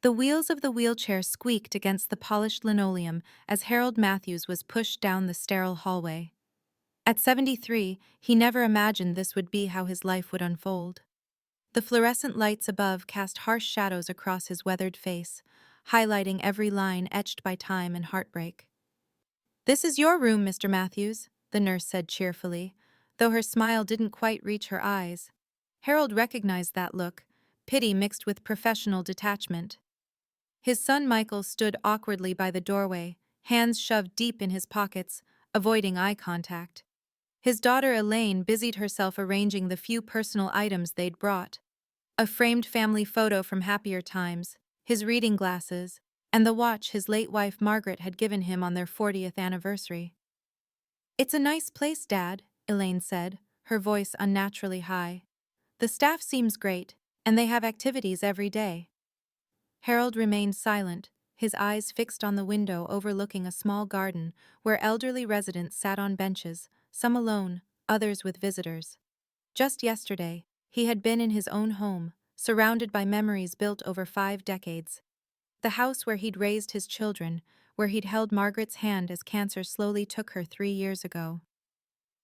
The wheels of the wheelchair squeaked against the polished linoleum as Harold Matthews was pushed down the sterile hallway. At 73, he never imagined this would be how his life would unfold. The fluorescent lights above cast harsh shadows across his weathered face, highlighting every line etched by time and heartbreak. "This is your room, Mr. Matthews," the nurse said cheerfully, though her smile didn't quite reach her eyes. Harold recognized that look, pity mixed with professional detachment. His son Michael stood awkwardly by the doorway, hands shoved deep in his pockets, avoiding eye contact. His daughter Elaine busied herself arranging the few personal items they'd brought. A framed family photo from happier times, his reading glasses, and the watch his late wife Margaret had given him on their 40th anniversary. "It's a nice place, Dad," Elaine said, her voice unnaturally high. "The staff seems great, and they have activities every day." Harold remained silent, his eyes fixed on the window overlooking a small garden where elderly residents sat on benches, some alone, others with visitors. Just yesterday, he had been in his own home, surrounded by memories built over 5 decades. The house where he'd raised his children, where he'd held Margaret's hand as cancer slowly took her 3 years ago.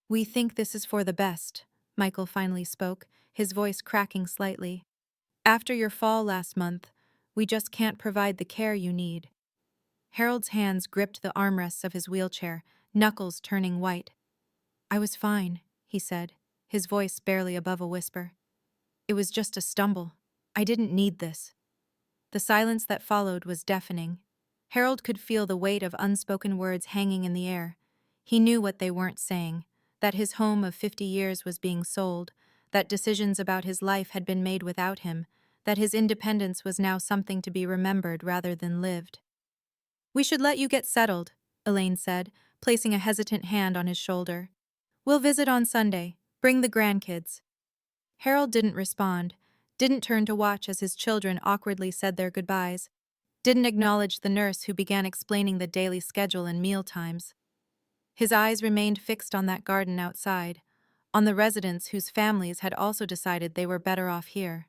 "We think this is for the best," Michael finally spoke, his voice cracking slightly. "After your fall last month, we just can't provide the care you need." Harold's hands gripped the armrests of his wheelchair, knuckles turning white. "I was fine," he said, his voice barely above a whisper. "It was just a stumble. I didn't need this." The silence that followed was deafening. Harold could feel the weight of unspoken words hanging in the air. He knew what they weren't saying, that his home of 50 years was being sold, that decisions about his life had been made without him, that his independence was now something to be remembered rather than lived. "We should let you get settled," Elaine said, placing a hesitant hand on his shoulder. "We'll visit on Sunday. Bring the grandkids." Harold didn't respond, didn't turn to watch as his children awkwardly said their goodbyes, didn't acknowledge the nurse who began explaining the daily schedule and meal times. His eyes remained fixed on that garden outside, on the residents whose families had also decided they were better off here.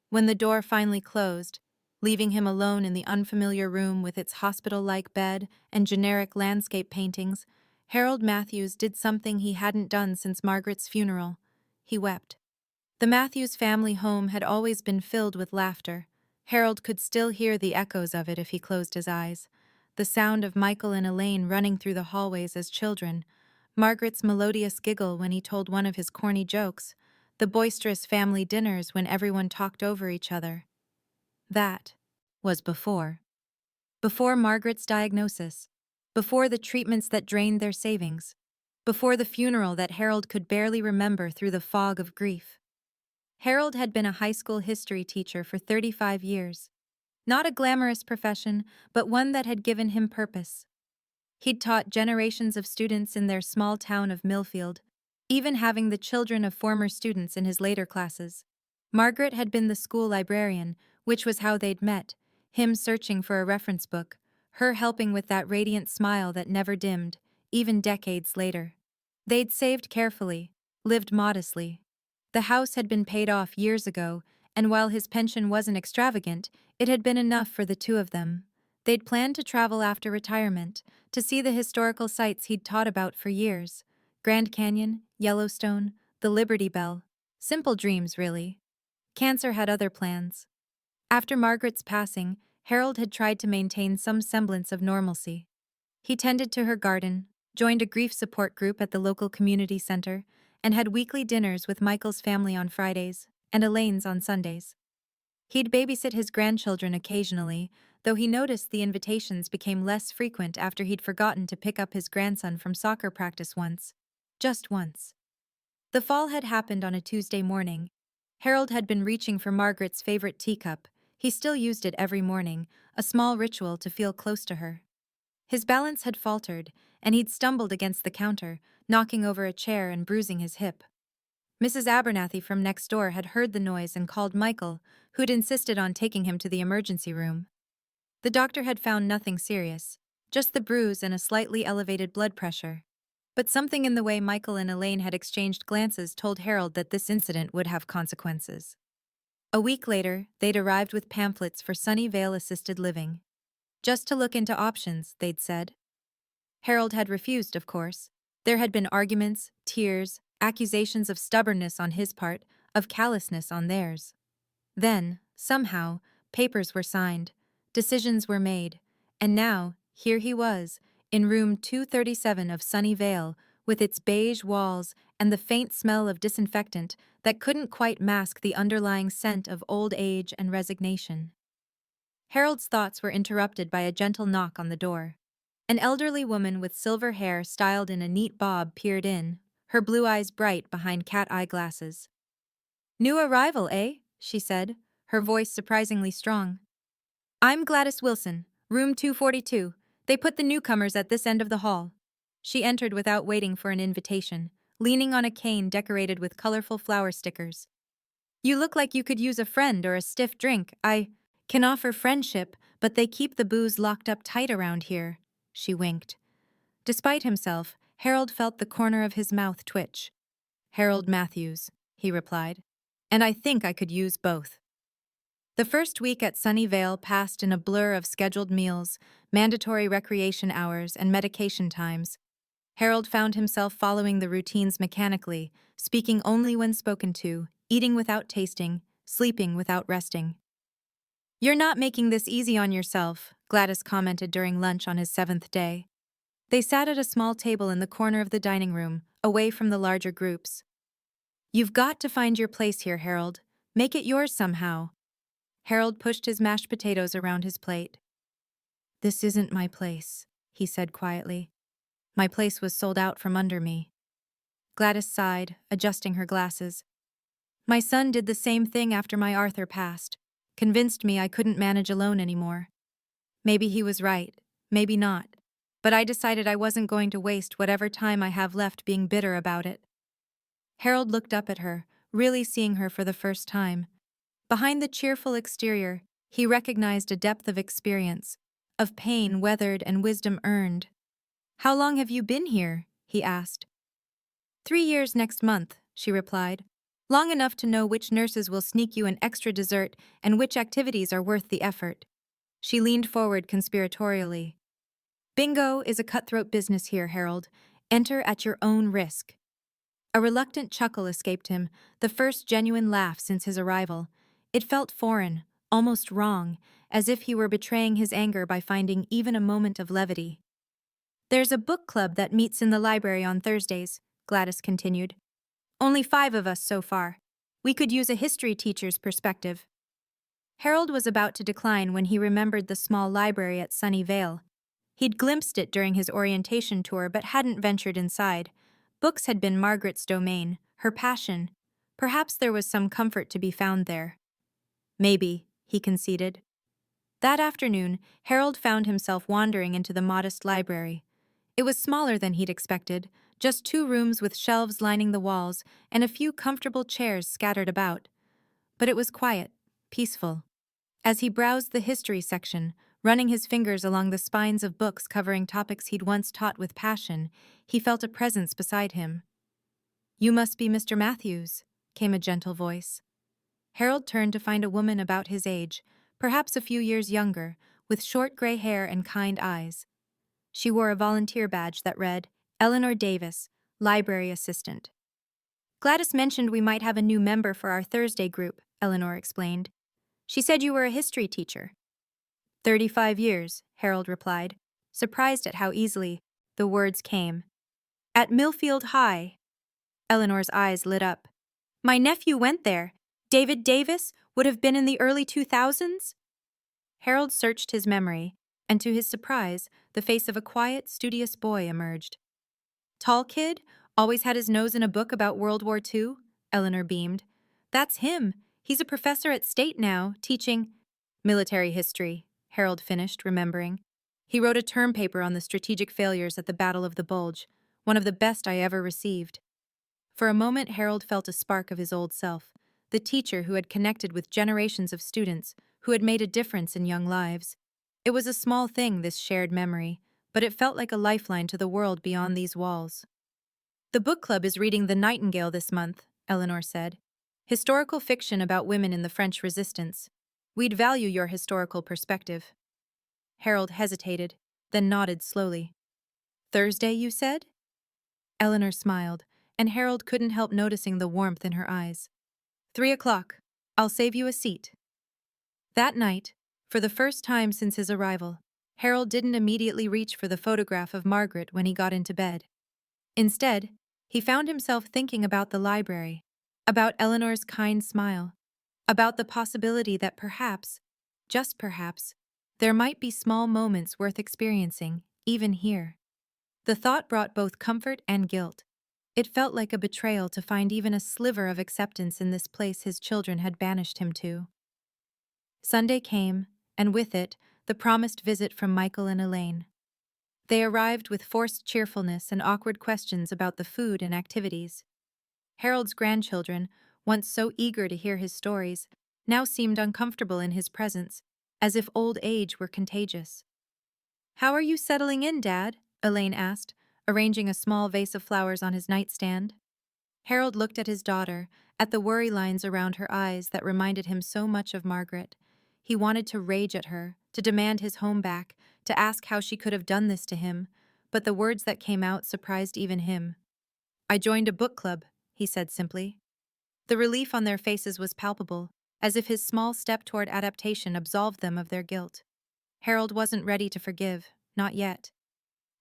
When the door finally closed, leaving him alone in the unfamiliar room with its hospital-like bed and generic landscape paintings, Harold Matthews did something he hadn't done since Margaret's funeral. He wept. The Matthews family home had always been filled with laughter. Harold could still hear the echoes of it if he closed his eyes. The sound of Michael and Elaine running through the hallways as children, Margaret's melodious giggle when he told one of his corny jokes, the boisterous family dinners when everyone talked over each other. That was before. Before Margaret's diagnosis. Before the treatments that drained their savings. Before the funeral that Harold could barely remember through the fog of grief. Harold had been a high school history teacher for 35 years. Not a glamorous profession, but one that had given him purpose. He'd taught generations of students in their small town of Millfield, even having the children of former students in his later classes. Margaret had been the school librarian, which was how they'd met, him searching for a reference book, her helping with that radiant smile that never dimmed, even decades later. They'd saved carefully, lived modestly. The house had been paid off years ago, and while his pension wasn't extravagant, it had been enough for the two of them. They'd planned to travel after retirement, to see the historical sites he'd taught about for years. Grand Canyon, Yellowstone, the Liberty Bell. Simple dreams, really. Cancer had other plans. After Margaret's passing, Harold had tried to maintain some semblance of normalcy. He tended to her garden, joined a grief support group at the local community center, and had weekly dinners with Michael's family on Fridays and Elaine's on Sundays. He'd babysit his grandchildren occasionally, though he noticed the invitations became less frequent after he'd forgotten to pick up his grandson from soccer practice once. Just once. The fall had happened on a Tuesday morning. Harold had been reaching for Margaret's favorite teacup. He still used it every morning, a small ritual to feel close to her. His balance had faltered, and he'd stumbled against the counter, knocking over a chair and bruising his hip. Mrs. Abernathy from next door had heard the noise and called Michael, who'd insisted on taking him to the emergency room. The doctor had found nothing serious, just the bruise and a slightly elevated blood pressure. But something in the way Michael and Elaine had exchanged glances told Harold that this incident would have consequences. A week later, they'd arrived with pamphlets for Sunnyvale assisted living. Just to look into options, they'd said. Harold had refused, of course. There had been arguments, tears, accusations of stubbornness on his part, of callousness on theirs. Then, somehow, papers were signed, decisions were made, and now, here he was, in room 237 of Sunnyvale, with its beige walls and the faint smell of disinfectant that couldn't quite mask the underlying scent of old age and resignation. Harold's thoughts were interrupted by a gentle knock on the door. An elderly woman with silver hair styled in a neat bob peered in, her blue eyes bright behind cat eyeglasses. "New arrival, eh?" she said, her voice surprisingly strong. "I'm Gladys Wilson, room 242. They put the newcomers at this end of the hall." She entered without waiting for an invitation, leaning on a cane decorated with colorful flower stickers. "You look like you could use a friend or a stiff drink. I can offer friendship, but they keep the booze locked up tight around here." She winked. Despite himself, Harold felt the corner of his mouth twitch. "Harold Matthews," he replied. "And I think I could use both." The first week at Sunnyvale passed in a blur of scheduled meals, mandatory recreation hours, and medication times. Harold found himself following the routines mechanically, speaking only when spoken to, eating without tasting, sleeping without resting. "You're not making this easy on yourself," Gladys commented during lunch on his 7th day. They sat at a small table in the corner of the dining room, away from the larger groups. "You've got to find your place here, Harold. Make it yours somehow." Harold pushed his mashed potatoes around his plate. "This isn't my place," he said quietly. "My place was sold out from under me." Gladys sighed, adjusting her glasses. "My son did the same thing after my Arthur passed. Convinced me I couldn't manage alone anymore. Maybe he was right, maybe not. But I decided I wasn't going to waste whatever time I have left being bitter about it." Harold looked up at her, really seeing her for the first time. Behind the cheerful exterior, he recognized a depth of experience, of pain weathered and wisdom earned. "How long have you been here?" he asked. 3 years next month," she replied. "Long enough to know which nurses will sneak you an extra dessert and which activities are worth the effort." She leaned forward conspiratorially. "Bingo is a cutthroat business here, Harold. Enter at your own risk." A reluctant chuckle escaped him, the first genuine laugh since his arrival. It felt foreign, almost wrong, as if he were betraying his anger by finding even a moment of levity. "There's a book club that meets in the library on Thursdays," Gladys continued. "Only 5 of us so far. We could use a history teacher's perspective." Harold was about to decline when he remembered the small library at Sunnyvale. He'd glimpsed it during his orientation tour but hadn't ventured inside. Books had been Margaret's domain, her passion. Perhaps there was some comfort to be found there. "Maybe," he conceded. That afternoon, Harold found himself wandering into the modest library. It was smaller than he'd expected, just 2 rooms with shelves lining the walls and a few comfortable chairs scattered about. But it was quiet, peaceful. As he browsed the history section, running his fingers along the spines of books covering topics he'd once taught with passion, he felt a presence beside him. "You must be Mr. Matthews," came a gentle voice. Harold turned to find a woman about his age, perhaps a few years younger, with short gray hair and kind eyes. She wore a volunteer badge that read, "Eleanor Davis, Library Assistant." "Gladys mentioned we might have a new member for our Thursday group," Eleanor explained. "She said you were a history teacher." 35 years, Harold replied, surprised at how easily the words came. "At Millfield High." Eleanor's eyes lit up. "My nephew went there. David Davis would have been in the early 2000s?" Harold searched his memory, and to his surprise, the face of a quiet, studious boy emerged. "Tall kid? Always had his nose in a book about World War II?" Eleanor beamed. "That's him. He's a professor at State now, teaching military history," Harold finished, remembering. "He wrote a term paper on the strategic failures at the Battle of the Bulge, one of the best I ever received." For a moment, Harold felt a spark of his old self, the teacher who had connected with generations of students, who had made a difference in young lives. It was a small thing, this shared memory, but it felt like a lifeline to the world beyond these walls. "The book club is reading The Nightingale this month," Eleanor said. Historical fiction about women in the French Resistance. We'd value your historical perspective. Harold hesitated, then nodded slowly. Thursday, you said? Eleanor smiled, and Harold couldn't help noticing the warmth in her eyes. 3 o'clock. I'll save you a seat. That night, for the first time since his arrival, Harold didn't immediately reach for the photograph of Margaret when he got into bed. Instead, he found himself thinking about the library, about Eleanor's kind smile, about the possibility that perhaps, just perhaps, there might be small moments worth experiencing, even here. The thought brought both comfort and guilt. It felt like a betrayal to find even a sliver of acceptance in this place his children had banished him to. Sunday came, and with it, the promised visit from Michael and Elaine. They arrived with forced cheerfulness and awkward questions about the food and activities. Harold's grandchildren, once so eager to hear his stories, now seemed uncomfortable in his presence, as if old age were contagious. "How are you settling in, Dad?" Elaine asked, arranging a small vase of flowers on his nightstand. Harold looked at his daughter, at the worry lines around her eyes that reminded him so much of Margaret. He wanted to rage at her, to demand his home back, to ask how she could have done this to him, but the words that came out surprised even him. "I joined a book club," he said simply. The relief on their faces was palpable, as if his small step toward adaptation absolved them of their guilt. Harold wasn't ready to forgive, not yet.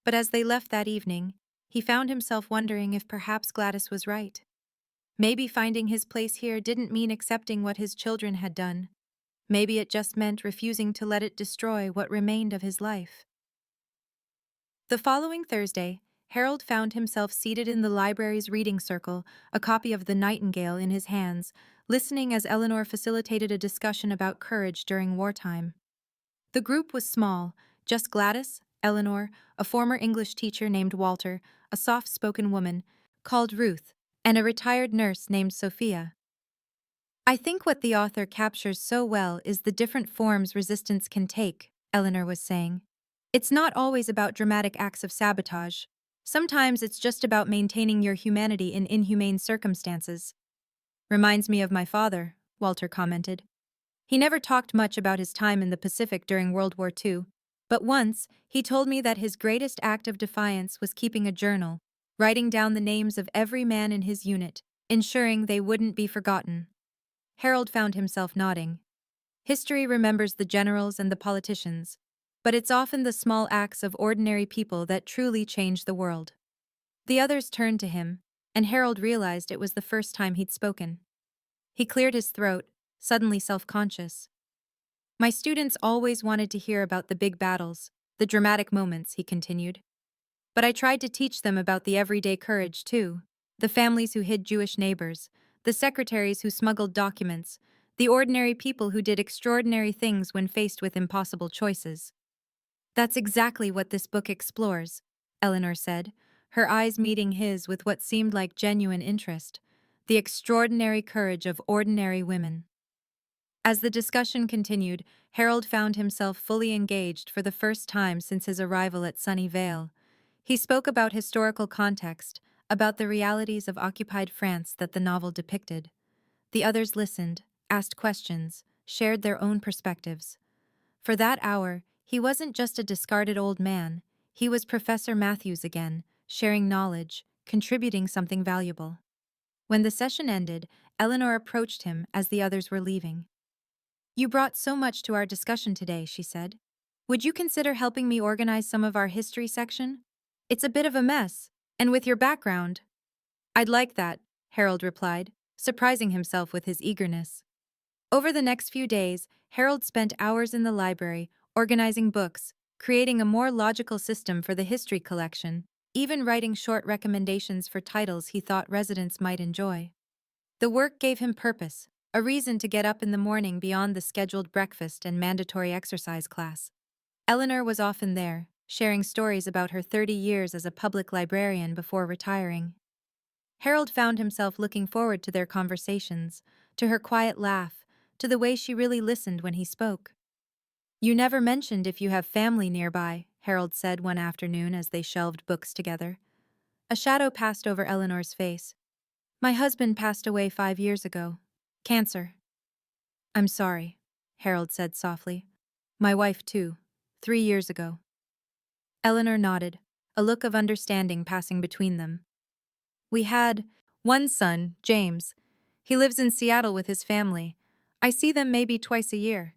But as they left that evening, he found himself wondering if perhaps Gladys was right. Maybe finding his place here didn't mean accepting what his children had done. Maybe it just meant refusing to let it destroy what remained of his life. The following Thursday, Harold found himself seated in the library's reading circle, a copy of The Nightingale in his hands, listening as Eleanor facilitated a discussion about courage during wartime. The group was small, just Gladys, Eleanor, a former English teacher named Walter, a soft-spoken woman called Ruth, and a retired nurse named Sophia. "I think what the author captures so well is the different forms resistance can take," Eleanor was saying. "It's not always about dramatic acts of sabotage. Sometimes it's just about maintaining your humanity in inhumane circumstances." "Reminds me of my father," Walter commented. "He never talked much about his time in the Pacific during World War II, but once he told me that his greatest act of defiance was keeping a journal, writing down the names of every man in his unit, ensuring they wouldn't be forgotten." Harold found himself nodding. History remembers the generals and the politicians, but it's often the small acts of ordinary people that truly change the world. The others turned to him, and Harold realized it was the first time he'd spoken. He cleared his throat, suddenly self-conscious. "My students always wanted to hear about the big battles, the dramatic moments," he continued. "But I tried to teach them about the everyday courage, too. The families who hid Jewish neighbors, the secretaries who smuggled documents, the ordinary people who did extraordinary things when faced with impossible choices." "That's exactly what this book explores," Eleanor said, her eyes meeting his with what seemed like genuine interest. "The extraordinary courage of ordinary women." As the discussion continued, Harold found himself fully engaged for the first time since his arrival at Sunny Vale. He spoke about historical context, about the realities of occupied France that the novel depicted. The others listened, asked questions, shared their own perspectives. For that hour, he wasn't just a discarded old man, he was Professor Matthews again, sharing knowledge, contributing something valuable. When the session ended, Eleanor approached him as the others were leaving. "You brought so much to our discussion today," she said. "Would you consider helping me organize some of our history section? It's a bit of a mess, and with your background—" "I'd like that," Harold replied, surprising himself with his eagerness. Over the next few days, Harold spent hours in the library, organizing books, creating a more logical system for the history collection, even writing short recommendations for titles he thought residents might enjoy. The work gave him purpose, a reason to get up in the morning beyond the scheduled breakfast and mandatory exercise class. Eleanor was often there, sharing stories about her 30 years as a public librarian before retiring. Harold found himself looking forward to their conversations, to her quiet laugh, to the way she really listened when he spoke. "You never mentioned if you have family nearby," Harold said one afternoon as they shelved books together. A shadow passed over Eleanor's face. "My husband passed away 5 years ago," Cancer. I'm sorry, Harold said softly. My wife, too. 3 years ago. Eleanor nodded, a look of understanding passing between them. We had one son, James. He lives in Seattle with his family. I see them maybe twice a year.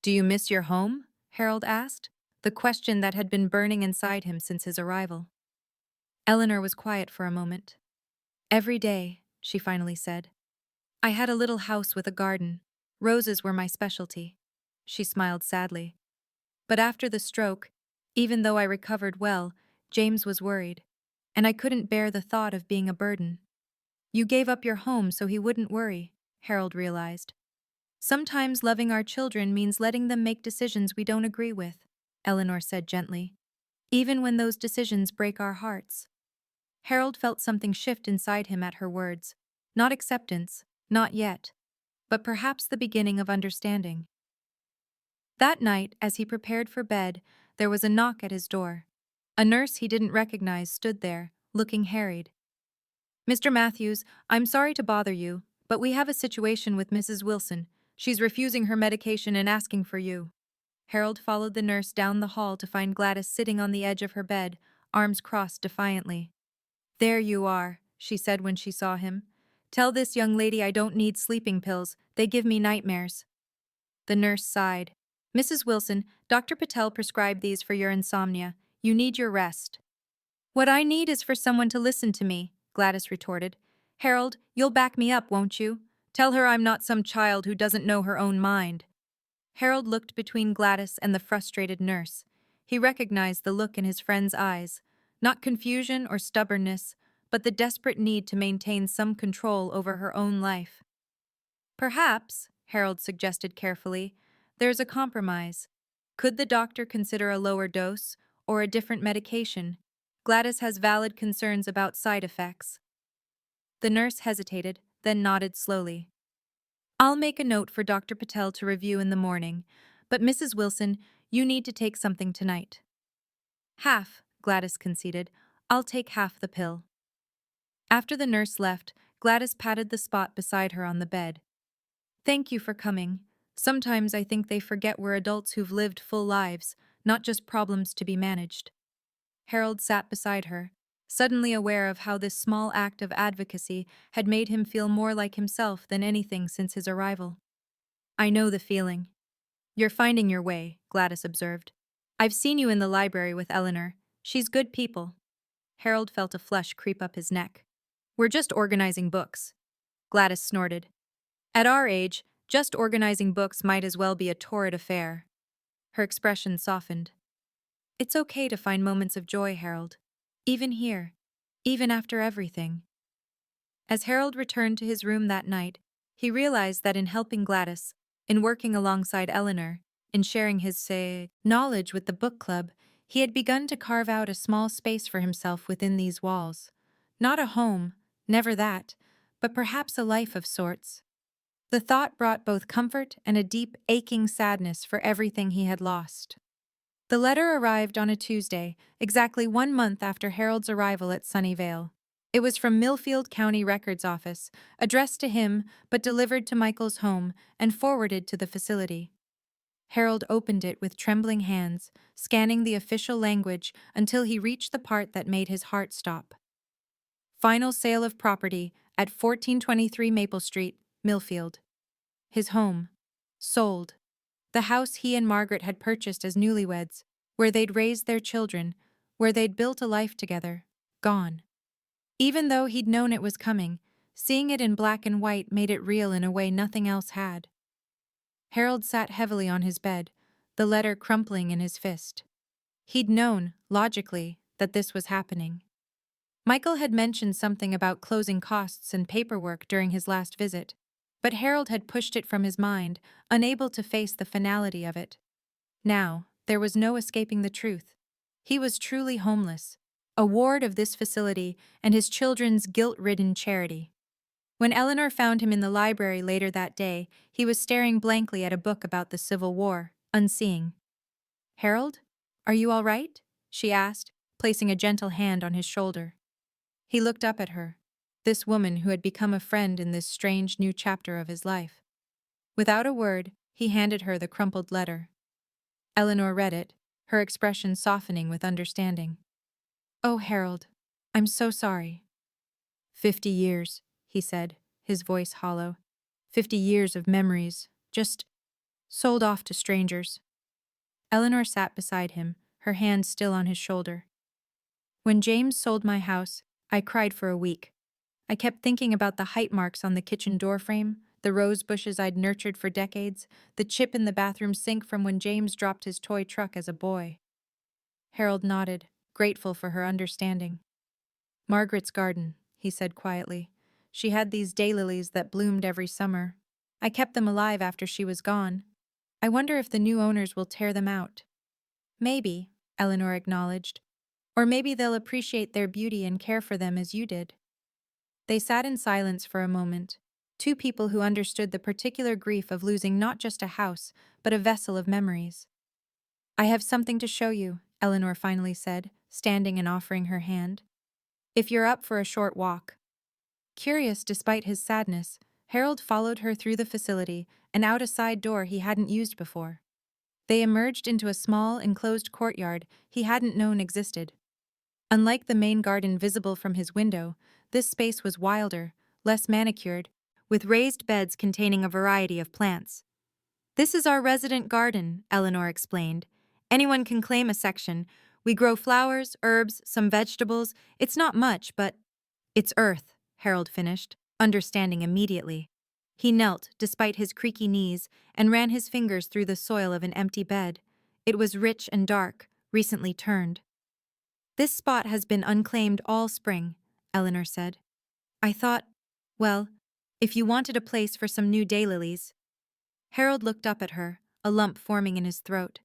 Do you miss your home? Harold asked, the question that had been burning inside him since his arrival. Eleanor was quiet for a moment. Every day, she finally said. I had a little house with a garden. Roses were my specialty. She smiled sadly. But after the stroke, even though I recovered well, James was worried, and I couldn't bear the thought of being a burden. You gave up your home so he wouldn't worry, Harold realized. Sometimes loving our children means letting them make decisions we don't agree with, Eleanor said gently, even when those decisions break our hearts. Harold felt something shift inside him at her words. Not acceptance, not yet, but perhaps the beginning of understanding. That night, as he prepared for bed, there was a knock at his door. A nurse he didn't recognize stood there, looking harried. Mr. Matthews, I'm sorry to bother you, but we have a situation with Mrs. Wilson. She's refusing her medication and asking for you. Harold followed the nurse down the hall to find Gladys sitting on the edge of her bed, arms crossed defiantly. There you are, she said when she saw him. Tell this young lady I don't need sleeping pills. They give me nightmares. The nurse sighed. Mrs. Wilson, Dr. Patel prescribed these for your insomnia. You need your rest. What I need is for someone to listen to me, Gladys retorted. Harold, you'll back me up, won't you? Tell her I'm not some child who doesn't know her own mind. Harold looked between Gladys and the frustrated nurse. He recognized the look in his friend's eyes. Not confusion or stubbornness, but the desperate need to maintain some control over her own life. Perhaps, Harold suggested carefully, there's a compromise. Could the doctor consider a lower dose or a different medication? Gladys has valid concerns about side effects. The nurse hesitated, then nodded slowly. I'll make a note for Dr. Patel to review in the morning, but Mrs. Wilson, you need to take something tonight. Half, Gladys conceded. I'll take half the pill. After the nurse left, Gladys patted the spot beside her on the bed. Thank you for coming. Sometimes I think they forget we're adults who've lived full lives, not just problems to be managed. Harold sat beside her, suddenly aware of how this small act of advocacy had made him feel more like himself than anything since his arrival. I know the feeling. You're finding your way, Gladys observed. I've seen you in the library with Eleanor. She's good people. Harold felt a flush creep up his neck. We're just organizing books. Gladys snorted. At our age, just organizing books might as well be a torrid affair. Her expression softened. It's okay to find moments of joy, Harold. Even here. Even after everything. As Harold returned to his room that night, he realized that in helping Gladys, in working alongside Eleanor, in sharing his, knowledge with the book club, he had begun to carve out a small space for himself within these walls. Not a home, never that, but perhaps a life of sorts. The thought brought both comfort and a deep, aching sadness for everything he had lost. The letter arrived on a Tuesday, exactly 1 month after Harold's arrival at Sunnyvale. It was from Millfield County Records Office, addressed to him but delivered to Michael's home and forwarded to the facility. Harold opened it with trembling hands, scanning the official language until he reached the part that made his heart stop. Final sale of property at 1423 Maple Street, Millfield. His home. Sold. The house he and Margaret had purchased as newlyweds, where they'd raised their children, where they'd built a life together, gone. Even though he'd known it was coming, seeing it in black and white made it real in a way nothing else had. Harold sat heavily on his bed, the letter crumpling in his fist. He'd known, logically, that this was happening. Michael had mentioned something about closing costs and paperwork during his last visit, but Harold had pushed it from his mind, unable to face the finality of it. Now, there was no escaping the truth. He was truly homeless, a ward of this facility and his children's guilt-ridden charity. When Eleanor found him in the library later that day, he was staring blankly at a book about the Civil War, unseeing. "Harold, are you all right?" she asked, placing a gentle hand on his shoulder. He looked up at her. this woman who had become a friend in this strange new chapter of his life. Without a word, he handed her the crumpled letter. Eleanor read it, her expression softening with understanding. "Oh, Harold, I'm so sorry." 50 years, he said, his voice hollow. 50 years of memories, just sold off to strangers. Eleanor sat beside him, her hand still on his shoulder. "When James sold my house, I cried for a week. I kept thinking about the height marks on the kitchen doorframe, the rose bushes I'd nurtured for decades, the chip in the bathroom sink from when James dropped his toy truck as a boy." Harold nodded, grateful for her understanding. "Margaret's garden," he said quietly. "She had these daylilies that bloomed every summer. I kept them alive after she was gone. I wonder if the new owners will tear them out." "Maybe," Eleanor acknowledged. "Or maybe they'll appreciate their beauty and care for them as you did." They sat in silence for a moment, two people who understood the particular grief of losing not just a house, but a vessel of memories. "I have something to show you," Eleanor finally said, standing and offering her hand. "If you're up for a short walk." Curious despite his sadness, Harold followed her through the facility and out a side door he hadn't used before. They emerged into a small, enclosed courtyard he hadn't known existed. Unlike the main garden visible from his window, this space was wilder, less manicured, with raised beds containing a variety of plants. "This is our resident garden," Eleanor explained. "Anyone can claim a section. We grow flowers, herbs, some vegetables. It's not much, but—" "It's earth," Harold finished, understanding immediately. He knelt, despite his creaky knees, and ran his fingers through the soil of an empty bed. It was rich and dark, recently turned. "This spot has been unclaimed all spring," Eleanor said. "I thought, well, if you wanted a place for some new daylilies." Harold looked up at her, a lump forming in his throat.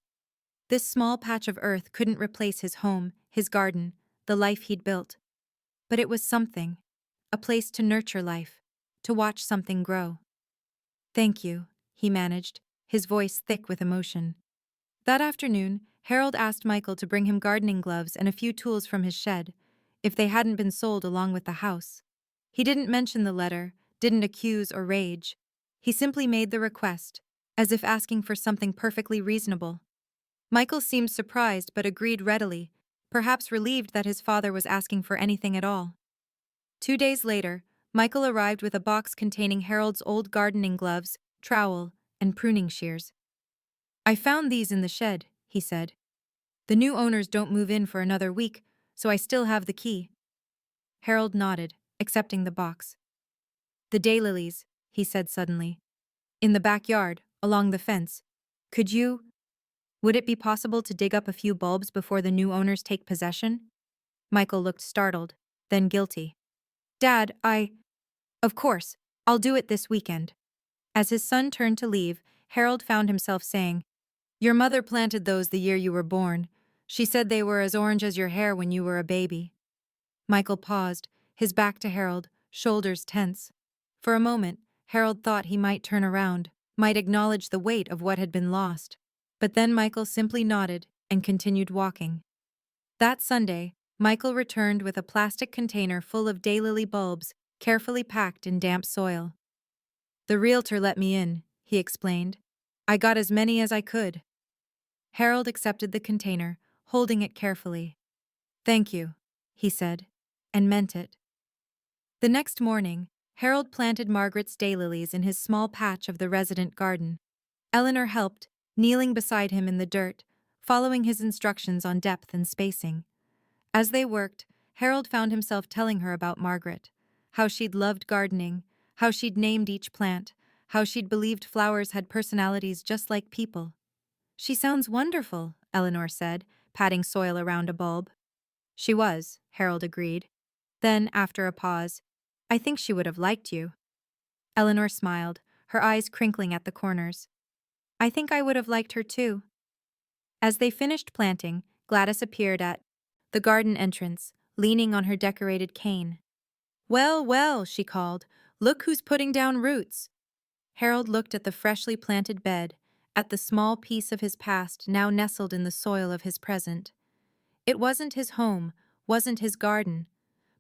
This small patch of earth couldn't replace his home, his garden, the life he'd built. But it was something, a place to nurture life, to watch something grow. "Thank you," he managed, his voice thick with emotion. That afternoon, Harold asked Michael to bring him gardening gloves and a few tools from his shed, if they hadn't been sold along with the house. He didn't mention the letter, didn't accuse or rage. He simply made the request, as if asking for something perfectly reasonable. Michael seemed surprised but agreed readily, perhaps relieved that his father was asking for anything at all. 2 days later, Michael arrived with a box containing Harold's old gardening gloves, trowel, and pruning shears. "I found these in the shed," he said. "The new owners don't move in for another week, so I still have the key." Harold nodded, accepting the box. "The daylilies," he said suddenly. "In the backyard, along the fence. Would it be possible to dig up a few bulbs before the new owners take possession?" Michael looked startled, then guilty. "Dad, Of course, I'll do it this weekend." As his son turned to leave, Harold found himself saying, "Your mother planted those the year you were born. She said they were as orange as your hair when you were a baby." Michael paused, his back to Harold, shoulders tense. For a moment, Harold thought he might turn around, might acknowledge the weight of what had been lost. But then Michael simply nodded and continued walking. That Sunday, Michael returned with a plastic container full of daylily bulbs, carefully packed in damp soil. "The realtor let me in," he explained. "I got as many as I could." Harold accepted the container, holding it carefully. "Thank you," he said, and meant it. The next morning, Harold planted Margaret's daylilies in his small patch of the resident garden. Eleanor helped, kneeling beside him in the dirt, following his instructions on depth and spacing. As they worked, Harold found himself telling her about Margaret, how she'd loved gardening, how she'd named each plant, how she'd believed flowers had personalities just like people. "She sounds wonderful," Eleanor said, patting soil around a bulb. "She was," Harold agreed. Then, after a pause, "I think she would have liked you." Eleanor smiled, her eyes crinkling at the corners. "I think I would have liked her too." As they finished planting, Gladys appeared at the garden entrance, leaning on her decorated cane. "Well, well," she called, "look who's putting down roots." Harold looked at the freshly planted bed, at the small piece of his past now nestled in the soil of his present. It wasn't his home, wasn't his garden,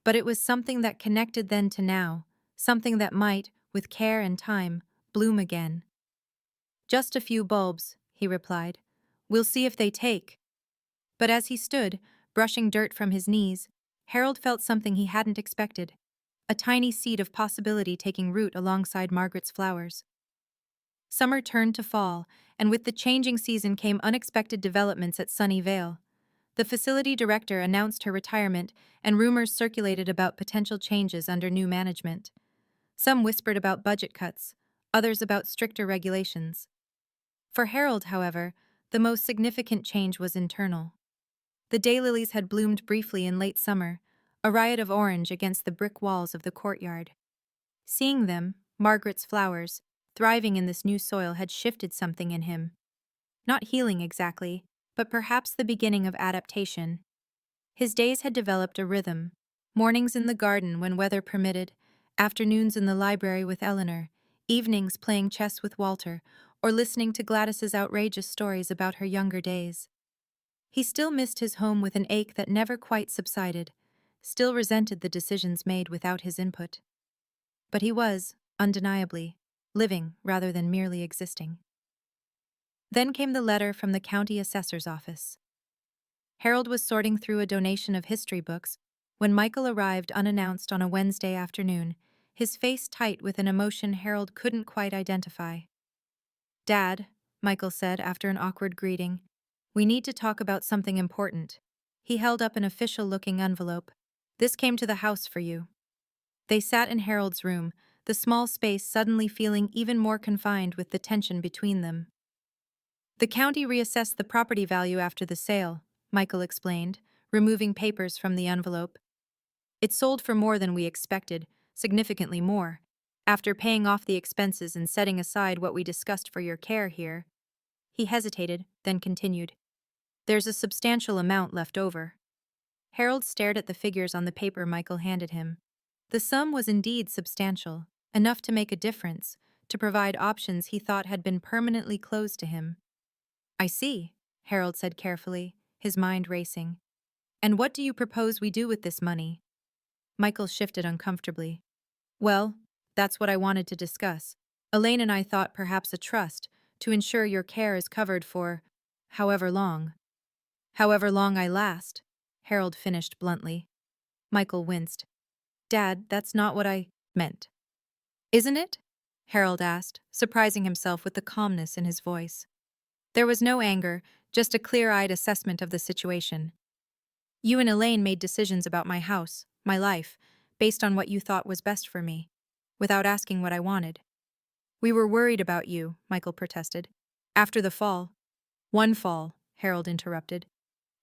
But it was something that connected then to now, something that might, with care and time, bloom again. "Just a few bulbs," he replied. "We'll see if they take." But as he stood, brushing dirt from his knees, Harold felt something he hadn't expected, a tiny seed of possibility taking root alongside Margaret's flowers. Summer turned to fall, and with the changing season came unexpected developments at Sunny Vale. The facility director announced her retirement, and rumors circulated about potential changes under new management. Some whispered about budget cuts, others about stricter regulations. For Harold, however, the most significant change was internal. The daylilies had bloomed briefly in late summer, a riot of orange against the brick walls of the courtyard. Seeing them, Margaret's flowers, thriving in this new soil had shifted something in him. Not healing exactly, but perhaps the beginning of adaptation. His days had developed a rhythm: mornings in the garden when weather permitted, afternoons in the library with Eleanor, evenings playing chess with Walter, or listening to Gladys's outrageous stories about her younger days. He still missed his home with an ache that never quite subsided, still resented the decisions made without his input. But he was, undeniably, living rather than merely existing. Then came the letter from the county assessor's office. Harold was sorting through a donation of history books when Michael arrived unannounced on a Wednesday afternoon, his face tight with an emotion Harold couldn't quite identify. "Dad," Michael said after an awkward greeting, "we need to talk about something important." He held up an official-looking envelope. "This came to the house for you." They sat in Harold's room, the small space suddenly feeling even more confined with the tension between them. "The county reassessed the property value after the sale," Michael explained, removing papers from the envelope. "It sold for more than we expected, significantly more. After paying off the expenses and setting aside what we discussed for your care here." He hesitated, then continued. "There's a substantial amount left over." Harold stared at the figures on the paper Michael handed him. The sum was indeed substantial, enough to make a difference, to provide options he thought had been permanently closed to him. "I see," Harold said carefully, his mind racing. "And what do you propose we do with this money?" Michael shifted uncomfortably. "Well, that's what I wanted to discuss. Elaine and I thought perhaps a trust, to ensure your care is covered for however long." "However long I last," Harold finished bluntly. Michael winced. "Dad, that's not what I meant." "Isn't it?" Harold asked, surprising himself with the calmness in his voice. There was no anger, just a clear-eyed assessment of the situation. "You and Elaine made decisions about my house, my life, based on what you thought was best for me, without asking what I wanted." "We were worried about you," Michael protested. "After the fall." "One fall," Harold interrupted.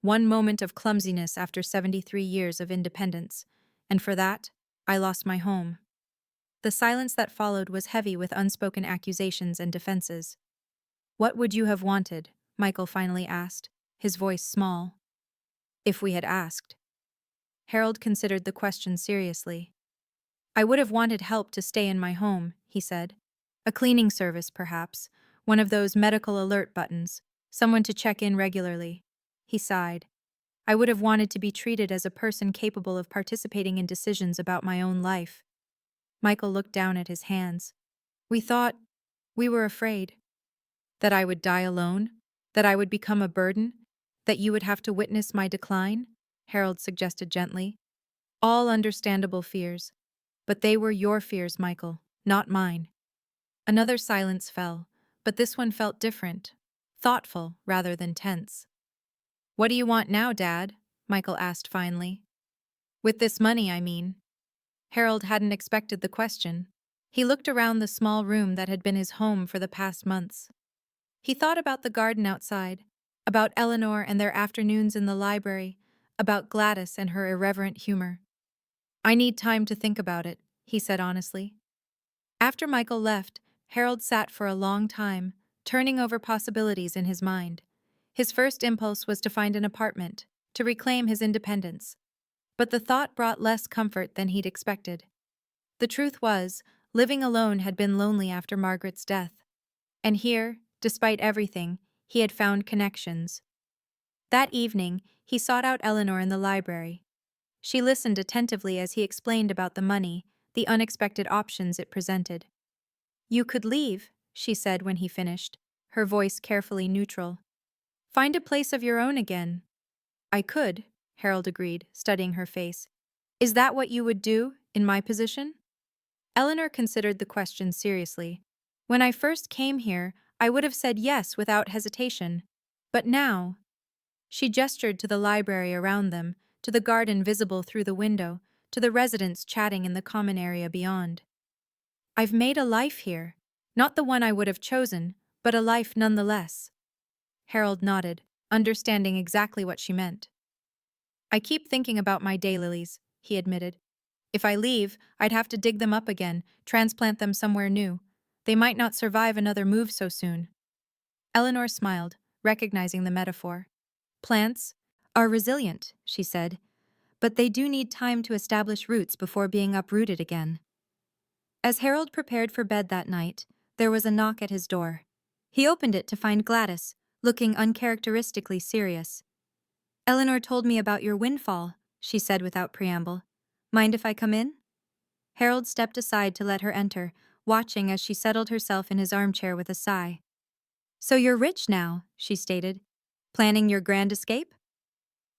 "One moment of clumsiness after 73 years of independence. And for that, I lost my home." The silence that followed was heavy with unspoken accusations and defenses. "What would you have wanted?" Michael finally asked, his voice small. "If we had asked." Harold considered the question seriously. "I would have wanted help to stay in my home," he said. "A cleaning service, perhaps, one of those medical alert buttons, someone to check in regularly." He sighed. "I would have wanted to be treated as a person capable of participating in decisions about my own life." Michael looked down at his hands. We were afraid." "That I would die alone? That I would become a burden? That you would have to witness my decline?" Harold suggested gently. "All understandable fears. But they were your fears, Michael, not mine." Another silence fell, but this one felt different, thoughtful rather than tense. "What do you want now, Dad?" Michael asked finally. "With this money, I mean." Harold hadn't expected the question. He looked around the small room that had been his home for the past months. He thought about the garden outside, about Eleanor and their afternoons in the library, about Gladys and her irreverent humor. "I need time to think about it," he said honestly. After Michael left, Harold sat for a long time, turning over possibilities in his mind. His first impulse was to find an apartment, to reclaim his independence. But the thought brought less comfort than he'd expected. The truth was, living alone had been lonely after Margaret's death. And here, despite everything, he had found connections. That evening, he sought out Eleanor in the library. She listened attentively as he explained about the money, the unexpected options it presented. "You could leave," she said when he finished, her voice carefully neutral. "Find a place of your own again." "I could," Harold agreed, studying her face. "Is that what you would do, in my position?" Eleanor considered the question seriously. "When I first came here, I would have said yes without hesitation. But now—" She gestured to the library around them, to the garden visible through the window, to the residents chatting in the common area beyond. "I've made a life here. Not the one I would have chosen, but a life nonetheless." Harold nodded, understanding exactly what she meant. "I keep thinking about my daylilies," he admitted. "If I leave, I'd have to dig them up again, transplant them somewhere new. They might not survive another move so soon." Eleanor smiled, recognizing the metaphor. "Plants are resilient," she said, "but they do need time to establish roots before being uprooted again." As Harold prepared for bed that night, there was a knock at his door. He opened it to find Gladys, looking uncharacteristically serious. "Eleanor told me about your windfall," she said without preamble. "Mind if I come in?" Harold stepped aside to let her enter, watching as she settled herself in his armchair with a sigh. "So you're rich now," she stated. "Planning your grand escape?"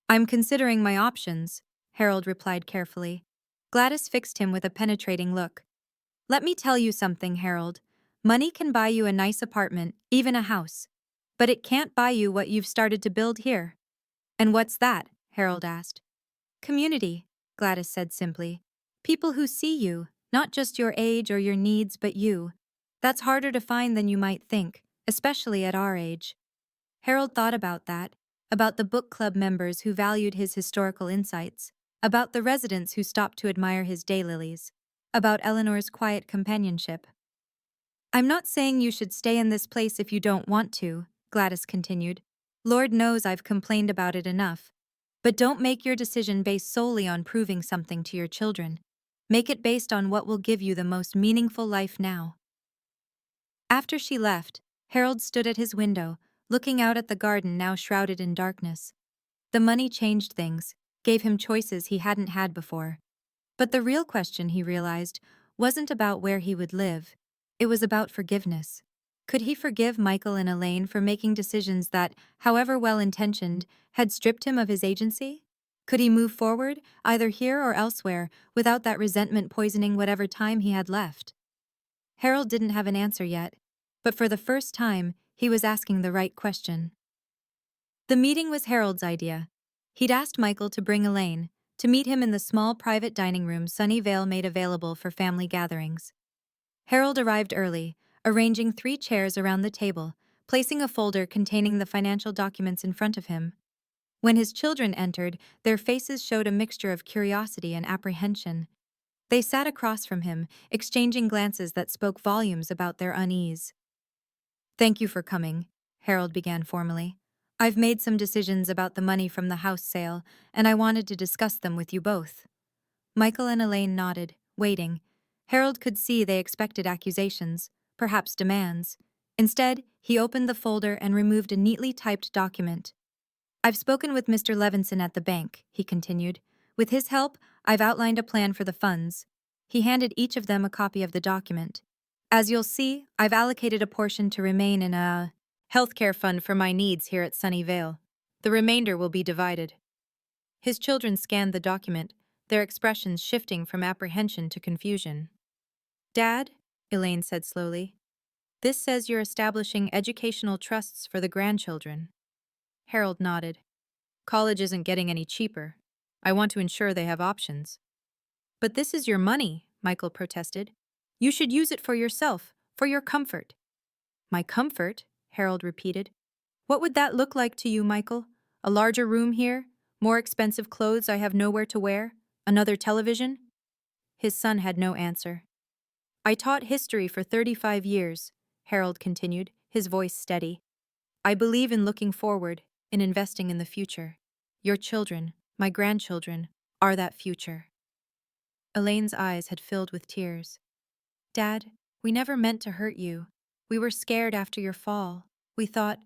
"I'm considering my options," Harold replied carefully. Gladys fixed him with a penetrating look. "Let me tell you something, Harold. Money can buy you a nice apartment, even a house. But it can't buy you what you've started to build here." "And what's that?" Harold asked. "Community," Gladys said simply. "People who see you, not just your age or your needs, but you. That's harder to find than you might think, especially at our age." Harold thought about that, about the book club members who valued his historical insights, about the residents who stopped to admire his daylilies, about Eleanor's quiet companionship. "I'm not saying you should stay in this place if you don't want to," Gladys continued. "Lord knows I've complained about it enough. But don't make your decision based solely on proving something to your children. Make it based on what will give you the most meaningful life now." After she left, Harold stood at his window, looking out at the garden now shrouded in darkness. The money changed things, gave him choices he hadn't had before. But the real question, he realized, wasn't about where he would live. It was about forgiveness. Could he forgive Michael and Elaine for making decisions that, however well-intentioned, had stripped him of his agency? Could he move forward, either here or elsewhere, without that resentment poisoning whatever time he had left? Harold didn't have an answer yet, but for the first time, he was asking the right question. The meeting was Harold's idea. He'd asked Michael to bring Elaine, to meet him in the small private dining room Sunnyvale made available for family gatherings. Harold arrived early, arranging 3 chairs around the table, placing a folder containing the financial documents in front of him. When his children entered, their faces showed a mixture of curiosity and apprehension. They sat across from him, exchanging glances that spoke volumes about their unease. "Thank you for coming," Harold began formally. "I've made some decisions about the money from the house sale, and I wanted to discuss them with you both." Michael and Elaine nodded, waiting. Harold could see they expected accusations, perhaps demands. Instead, he opened the folder and removed a neatly typed document. "I've spoken with Mr. Levinson at the bank," he continued. "With his help, I've outlined a plan for the funds." He handed each of them a copy of the document. "As you'll see, I've allocated a portion to remain in a healthcare fund for my needs here at Sunnyvale. The remainder will be divided." His children scanned the document, their expressions shifting from apprehension to confusion. "Dad," Elaine said slowly, "this says you're establishing educational trusts for the grandchildren." Harold nodded. "College isn't getting any cheaper. I want to ensure they have options." "But this is your money," Michael protested. "You should use it for yourself, for your comfort." "My comfort?" Harold repeated. "What would that look like to you, Michael? A larger room here? More expensive clothes I have nowhere to wear? Another television?" His son had no answer. "I taught history for 35 years," Harold continued, his voice steady. "I believe in looking forward, in investing in the future. Your children, my grandchildren, are that future." Elaine's eyes had filled with tears. "Dad, we never meant to hurt you. We were scared after your fall. We thought—"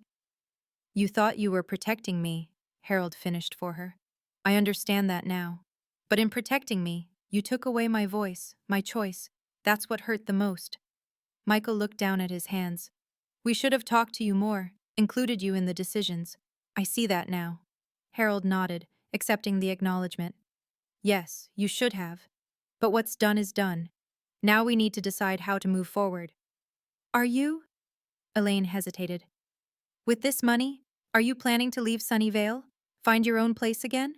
"You thought you were protecting me," Harold finished for her. "I understand that now. But in protecting me, you took away my voice, my choice. That's what hurt the most. Michael looked down at his hands. We should have talked to you more, included you in the decisions. I see that now. Harold nodded, accepting the acknowledgement. Yes, you should have. But what's done is done. Now we need to decide how to move forward. Are you? Elaine hesitated. With this money, are you planning to leave Sunnyvale? Find your own place again?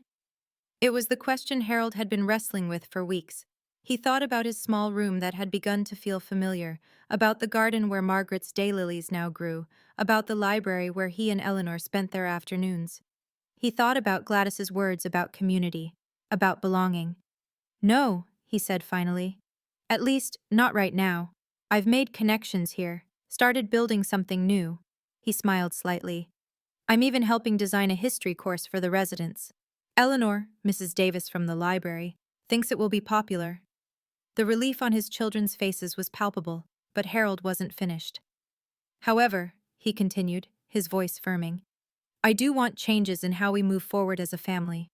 It was the question Harold had been wrestling with for weeks. He thought about his small room that had begun to feel familiar, about the garden where Margaret's daylilies now grew, about the library where he and Eleanor spent their afternoons. He thought about Gladys's words about community, about belonging. No, he said finally. At least, not right now. I've made connections here, started building something new. He smiled slightly. I'm even helping design a history course for the residents. Eleanor, Mrs. Davis from the library, thinks it will be popular. The relief on his children's faces was palpable, but Harold wasn't finished. However, he continued, his voice firming, I do want changes in how we move forward as a family.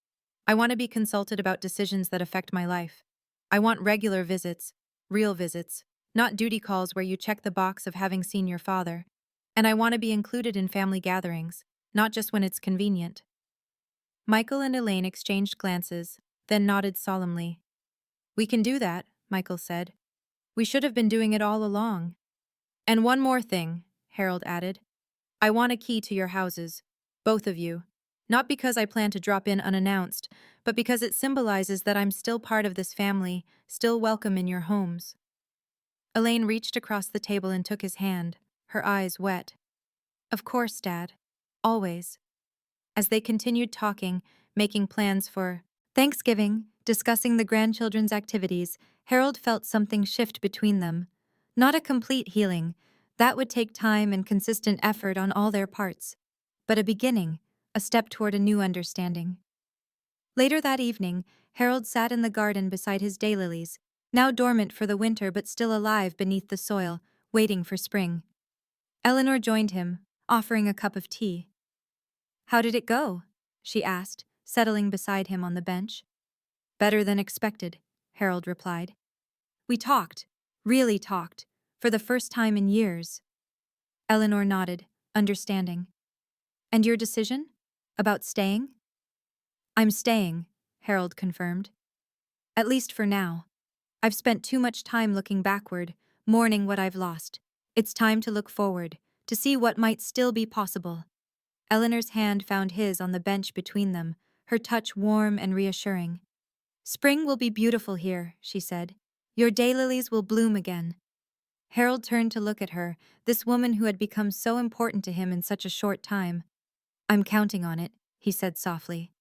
I want to be consulted about decisions that affect my life. I want regular visits, real visits, not duty calls where you check the box of having seen your father. And I want to be included in family gatherings, not just when it's convenient. Michael and Elaine exchanged glances, then nodded solemnly. We can do that, Michael said. We should have been doing it all along. And one more thing, Harold added. I want a key to your houses, both of you. Not because I plan to drop in unannounced, but because it symbolizes that I'm still part of this family, still welcome in your homes. Elaine reached across the table and took his hand, her eyes wet. Of course, Dad. Always. As they continued talking, making plans for Thanksgiving, discussing the grandchildren's activities, Harold felt something shift between them. Not a complete healing. That would take time and consistent effort on all their parts. But a beginning, a step toward a new understanding. Later that evening, Harold sat in the garden beside his daylilies, now dormant for the winter but still alive beneath the soil, waiting for spring. Eleanor joined him, offering a cup of tea. How did it go? She asked, settling beside him on the bench. Better than expected, Harold replied. We talked, really talked, for the first time in years. Eleanor nodded, understanding. And your decision? About staying? I'm staying, Harold confirmed. At least for now. I've spent too much time looking backward, mourning what I've lost. It's time to look forward, to see what might still be possible. Eleanor's hand found his on the bench between them, her touch warm and reassuring. Spring will be beautiful here, she said. Your daylilies will bloom again. Harold turned to look at her, this woman who had become so important to him in such a short time. I'm counting on it, he said softly.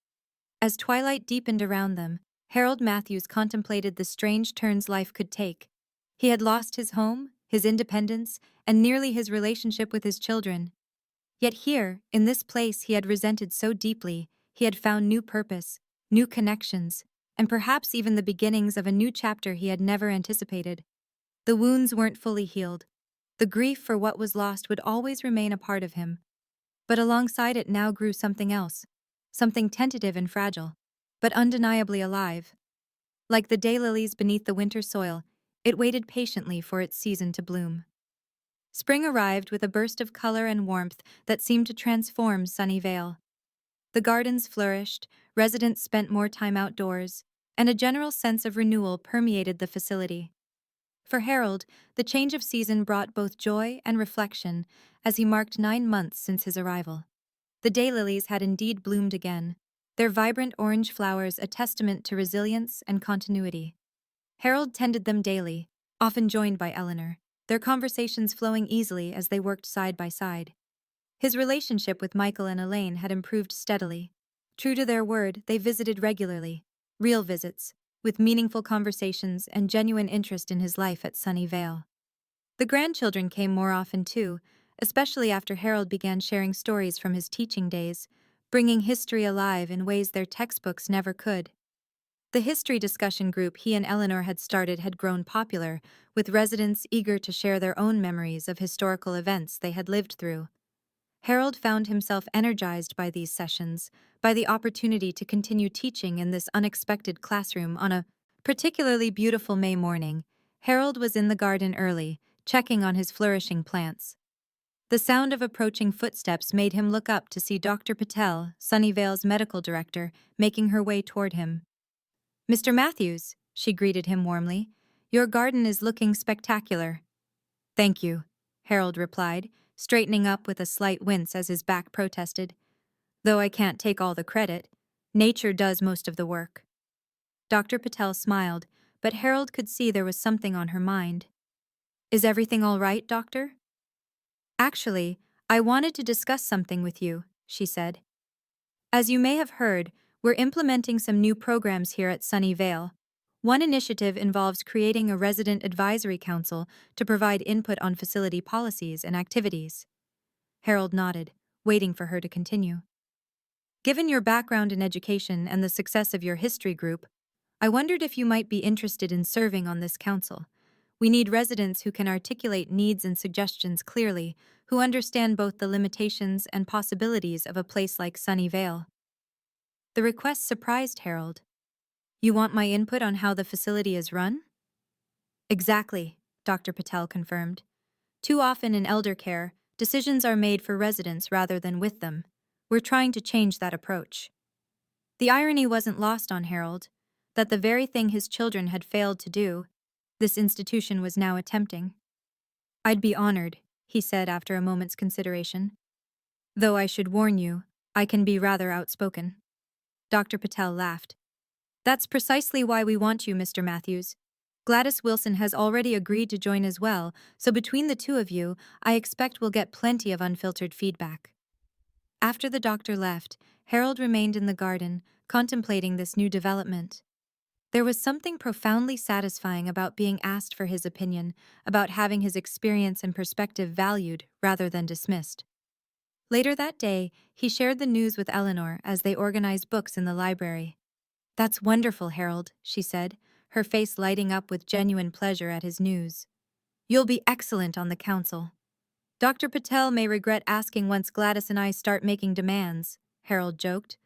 As twilight deepened around them, Harold Matthews contemplated the strange turns life could take. He had lost his home, his independence, and nearly his relationship with his children. Yet here, in this place he had resented so deeply, he had found new purpose, new connections, and perhaps even the beginnings of a new chapter he had never anticipated. The wounds weren't fully healed. The grief for what was lost would always remain a part of him. But alongside it now grew something else, something tentative and fragile, but undeniably alive. Like the daylilies beneath the winter soil, it waited patiently for its season to bloom. Spring arrived with a burst of color and warmth that seemed to transform Sunnyvale. The gardens flourished, residents spent more time outdoors, and a general sense of renewal permeated the facility. For Harold, the change of season brought both joy and reflection as he marked 9 months since his arrival. The daylilies had indeed bloomed again, their vibrant orange flowers a testament to resilience and continuity. Harold tended them daily, often joined by Eleanor, their conversations flowing easily as they worked side by side. His relationship with Michael and Elaine had improved steadily. True to their word, they visited regularly, real visits, with meaningful conversations and genuine interest in his life at Sunnyvale. The grandchildren came more often too, especially after Harold began sharing stories from his teaching days, bringing history alive in ways their textbooks never could. The history discussion group he and Eleanor had started had grown popular, with residents eager to share their own memories of historical events they had lived through. Harold found himself energized by these sessions, by the opportunity to continue teaching in this unexpected classroom on a particularly beautiful May morning. Harold was in the garden early, checking on his flourishing plants. The sound of approaching footsteps made him look up to see Dr. Patel, Sunnyvale's medical director, making her way toward him. "Mr. Matthews," she greeted him warmly, "your garden is looking spectacular." "Thank you," Harold replied, straightening up with a slight wince as his back protested. "Though I can't take all the credit, nature does most of the work." Dr. Patel smiled, but Harold could see there was something on her mind. "Is everything all right, doctor?" "Actually, I wanted to discuss something with you," she said. "As you may have heard, we're implementing some new programs here at Sunnyvale. One initiative involves creating a resident advisory council to provide input on facility policies and activities." Harold nodded, waiting for her to continue. "Given your background in education and the success of your history group, I wondered if you might be interested in serving on this council. We need residents who can articulate needs and suggestions clearly, who understand both the limitations and possibilities of a place like Sunnyvale." The request surprised Harold. "You want my input on how the facility is run?" "Exactly," Dr. Patel confirmed. "Too often in elder care, decisions are made for residents rather than with them. We're trying to change that approach." The irony wasn't lost on Harold, that the very thing his children had failed to do, this institution was now attempting. "I'd be honored," he said after a moment's consideration. "Though I should warn you, I can be rather outspoken." Dr. Patel laughed. "That's precisely why we want you, Mr. Matthews. Gladys Wilson has already agreed to join as well, so between the two of you, I expect we'll get plenty of unfiltered feedback." After the doctor left, Harold remained in the garden, contemplating this new development. There was something profoundly satisfying about being asked for his opinion, about having his experience and perspective valued rather than dismissed. Later that day, he shared the news with Eleanor as they organized books in the library. "That's wonderful, Harold," she said, her face lighting up with genuine pleasure at his news. "You'll be excellent on the council." "Dr. Patel may regret asking once Gladys and I start making demands," Harold joked.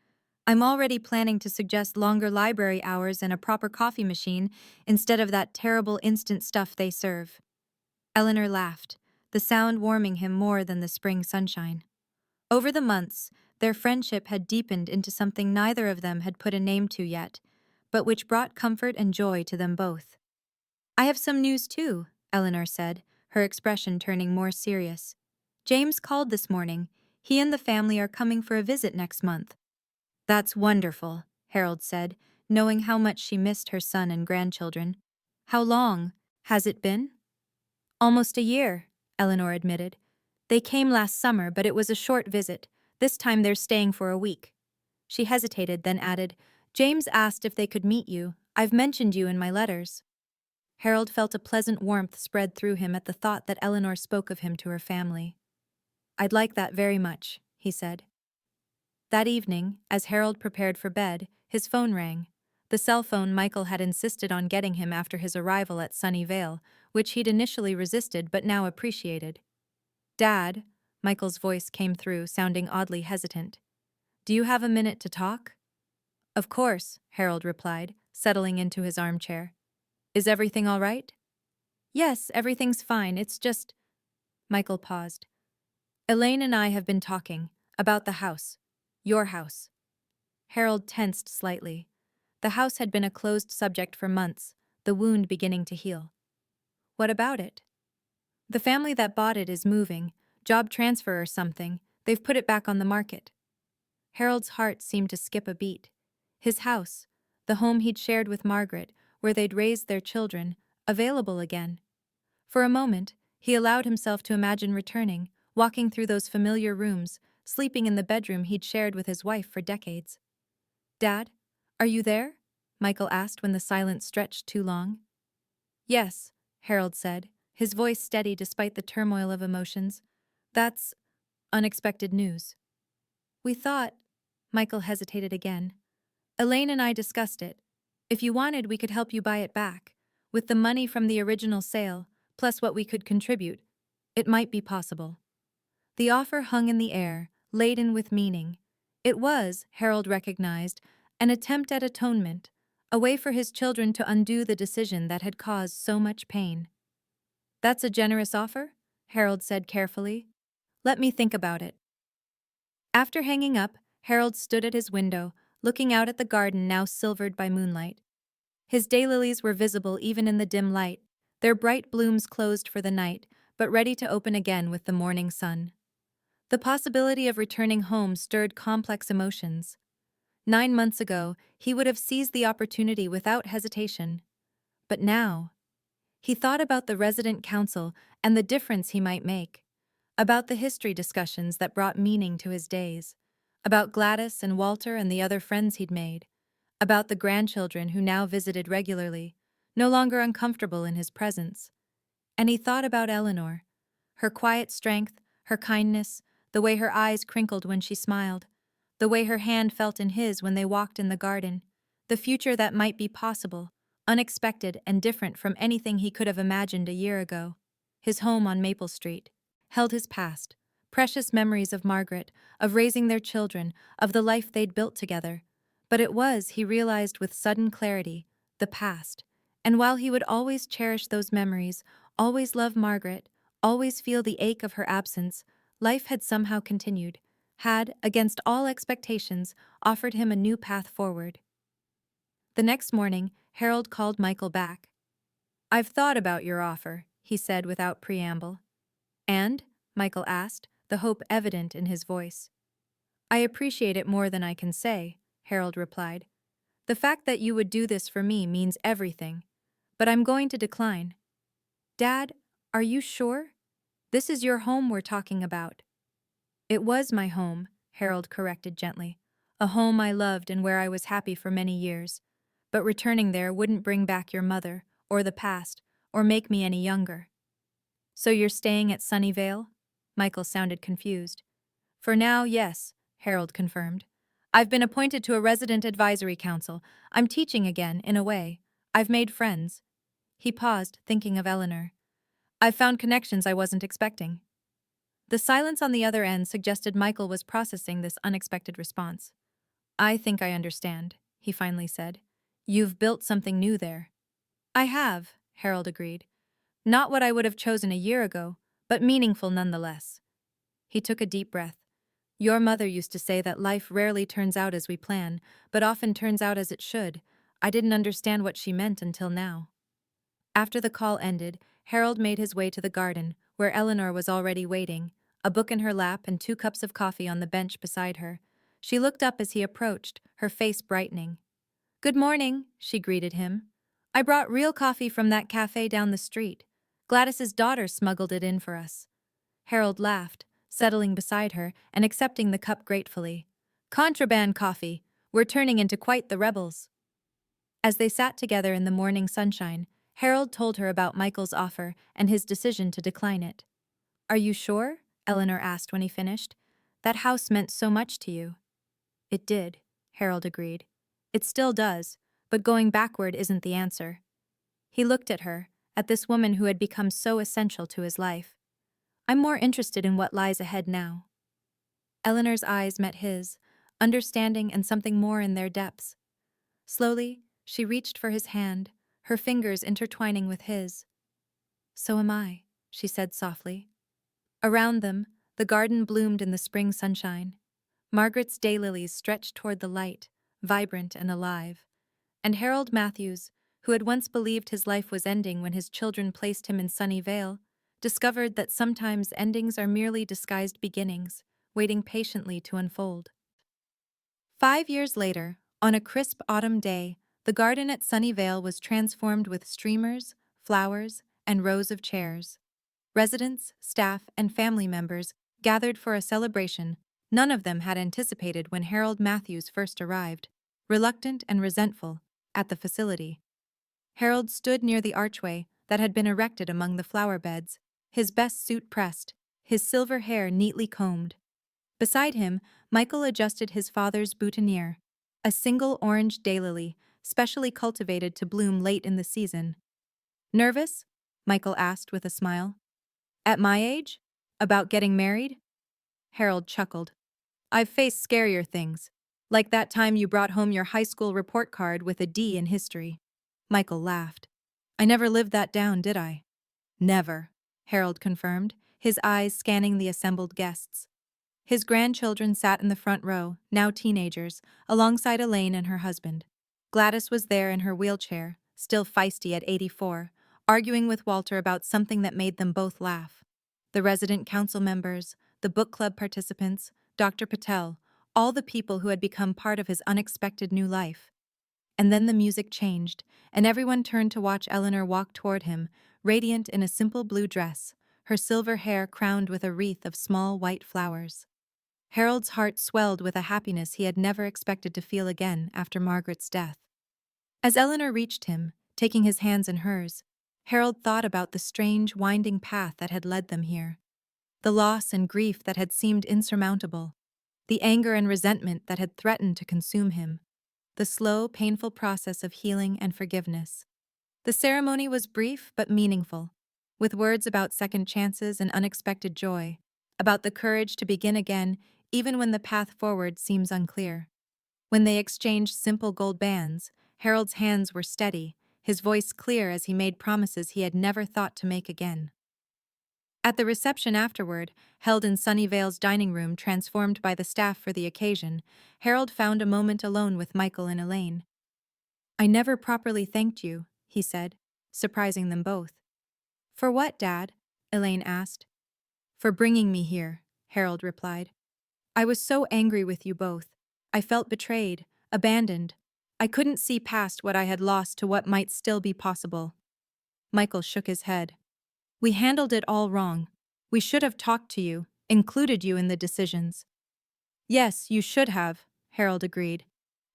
"I'm already planning to suggest longer library hours and a proper coffee machine instead of that terrible instant stuff they serve." Eleanor laughed, the sound warming him more than the spring sunshine. Over the months, their friendship had deepened into something neither of them had put a name to yet, but which brought comfort and joy to them both. "I have some news too," Eleanor said, her expression turning more serious. "James called this morning. He and the family are coming for a visit next month." "That's wonderful," Harold said, knowing how much she missed her son and grandchildren. "How long has it been?" "Almost a year," Eleanor admitted. "They came last summer, but it was a short visit. This time they're staying for a week." She hesitated, then added, "James asked if they could meet you. I've mentioned you in my letters." Harold felt a pleasant warmth spread through him at the thought that Eleanor spoke of him to her family. "I'd like that very much," he said. That evening, as Harold prepared for bed, his phone rang. The cell phone Michael had insisted on getting him after his arrival at Sunnyvale, which he'd initially resisted but now appreciated. "Dad," Michael's voice came through, sounding oddly hesitant. "Do you have a minute to talk?" "Of course," Harold replied, settling into his armchair. "Is everything all right?" "Yes, everything's fine, it's just—" Michael paused. "Elaine and I have been talking about the house. Your house." Harold tensed slightly. The house had been a closed subject for months, the wound beginning to heal. "What about it?" "The family that bought it is moving, job transfer or something. They've put it back on the market." Harold's heart seemed to skip a beat. His house, the home he'd shared with Margaret, where they'd raised their children, available again. For a moment, he allowed himself to imagine returning, walking through those familiar rooms, sleeping in the bedroom he'd shared with his wife for decades. "Dad, are you there?" Michael asked when the silence stretched too long. "Yes," Harold said, his voice steady despite the turmoil of emotions. "That's unexpected news." "We thought—" Michael hesitated again. "Elaine and I discussed it. If you wanted, we could help you buy it back. With the money from the original sale, plus what we could contribute, it might be possible." The offer hung in the air, laden with meaning. It was, Harold recognized, an attempt at atonement, a way for his children to undo the decision that had caused so much pain. "That's a generous offer?" Harold said carefully. "Let me think about it." After hanging up, Harold stood at his window, looking out at the garden now silvered by moonlight. His daylilies were visible even in the dim light, their bright blooms closed for the night, but ready to open again with the morning sun. The possibility of returning home stirred complex emotions. 9 months ago, he would have seized the opportunity without hesitation. But now, he thought about the resident council and the difference he might make, about the history discussions that brought meaning to his days, about Gladys and Walter and the other friends he'd made, about the grandchildren who now visited regularly, no longer uncomfortable in his presence. And he thought about Eleanor, her quiet strength, her kindness, the way her eyes crinkled when she smiled, the way her hand felt in his when they walked in the garden, the future that might be possible, unexpected and different from anything he could have imagined a year ago. His home on Maple Street held his past, precious memories of Margaret, of raising their children, of the life they'd built together. But it was, he realized with sudden clarity, the past. And while he would always cherish those memories, always love Margaret, always feel the ache of her absence, life had somehow continued, had, against all expectations, offered him a new path forward. The next morning, Harold called Michael back. "I've thought about your offer," he said without preamble. "And?" Michael asked, the hope evident in his voice. "I appreciate it more than I can say," Harold replied. "The fact that you would do this for me means everything. But I'm going to decline." "Dad, are you sure? This is your home we're talking about." "It was my home," Harold corrected gently. "A home I loved and where I was happy for many years. But returning there wouldn't bring back your mother, or the past, or make me any younger." "So you're staying at Sunnyvale?" Michael sounded confused. "For now, yes," Harold confirmed. "I've been appointed to a resident advisory council. I'm teaching again, in a way. I've made friends." He paused, thinking of Eleanor. "I've found connections I wasn't expecting." The silence on the other end suggested Michael was processing this unexpected response. "I think I understand," he finally said. "You've built something new there." "I have," Harold agreed. "Not what I would have chosen a year ago, but meaningful nonetheless." He took a deep breath. "Your mother used to say that life rarely turns out as we plan, but often turns out as it should. I didn't understand what she meant until now." After the call ended, Harold made his way to the garden, where Eleanor was already waiting, a book in her lap and 2 cups of coffee on the bench beside her. She looked up as he approached, her face brightening. "Good morning," she greeted him. "I brought real coffee from that cafe down the street. Gladys's daughter smuggled it in for us." Harold laughed, settling beside her and accepting the cup gratefully. "Contraband coffee. We're turning into quite the rebels." As they sat together in the morning sunshine, Harold told her about Michael's offer and his decision to decline it. "Are you sure?" Eleanor asked when he finished. "That house meant so much to you." "It did," Harold agreed. "It still does, but going backward isn't the answer." He looked at her, at this woman who had become so essential to his life. "I'm more interested in what lies ahead now." Eleanor's eyes met his, understanding and something more in their depths. Slowly, she reached for his hand, her fingers intertwining with his. "So am I," she said softly. Around them, the garden bloomed in the spring sunshine. Margaret's daylilies stretched toward the light, vibrant and alive. And Harold Matthews, who had once believed his life was ending when his children placed him in Sunnyvale, discovered that sometimes endings are merely disguised beginnings, waiting patiently to unfold. 5 years later, on a crisp autumn day, the garden at Sunnyvale was transformed with streamers, flowers, and rows of chairs. Residents, staff, and family members gathered for a celebration none of them had anticipated when Harold Matthews first arrived, reluctant and resentful, at the facility. Harold stood near the archway that had been erected among the flower beds, his best suit pressed, his silver hair neatly combed. Beside him, Michael adjusted his father's boutonniere, a single orange daylily, specially cultivated to bloom late in the season. "Nervous?" Michael asked with a smile. "At my age? About getting married?" Harold chuckled. I've faced scarier things. Like that time you brought home your high school report card with a D in history. Michael laughed. I never lived that down, did I? Never, Harold confirmed, his eyes scanning the assembled guests. His grandchildren sat in the front row, now teenagers, alongside Elaine and her husband. Gladys was there in her wheelchair, still feisty at 84, arguing with Walter about something that made them both laugh. The resident council members, the book club participants, Dr. Patel, all the people who had become part of his unexpected new life. And then the music changed, and everyone turned to watch Eleanor walk toward him, radiant in a simple blue dress, her silver hair crowned with a wreath of small white flowers. Harold's heart swelled with a happiness he had never expected to feel again after Margaret's death. As Eleanor reached him, taking his hands in hers, Harold thought about the strange, winding path that had led them here. The loss and grief that had seemed insurmountable, the anger and resentment that had threatened to consume him, the slow, painful process of healing and forgiveness. The ceremony was brief but meaningful, with words about second chances and unexpected joy, about the courage to begin again even when the path forward seems unclear. When they exchanged simple gold bands, Harold's hands were steady, his voice clear as he made promises he had never thought to make again. At the reception afterward, held in Sunnyvale's dining room transformed by the staff for the occasion, Harold found a moment alone with Michael and Elaine. I never properly thanked you, he said, surprising them both. For what, Dad? Elaine asked. For bringing me here, Harold replied. I was so angry with you both. I felt betrayed, abandoned. I couldn't see past what I had lost to what might still be possible. Michael shook his head. We handled it all wrong. We should have talked to you, included you in the decisions. Yes, you should have, Harold agreed.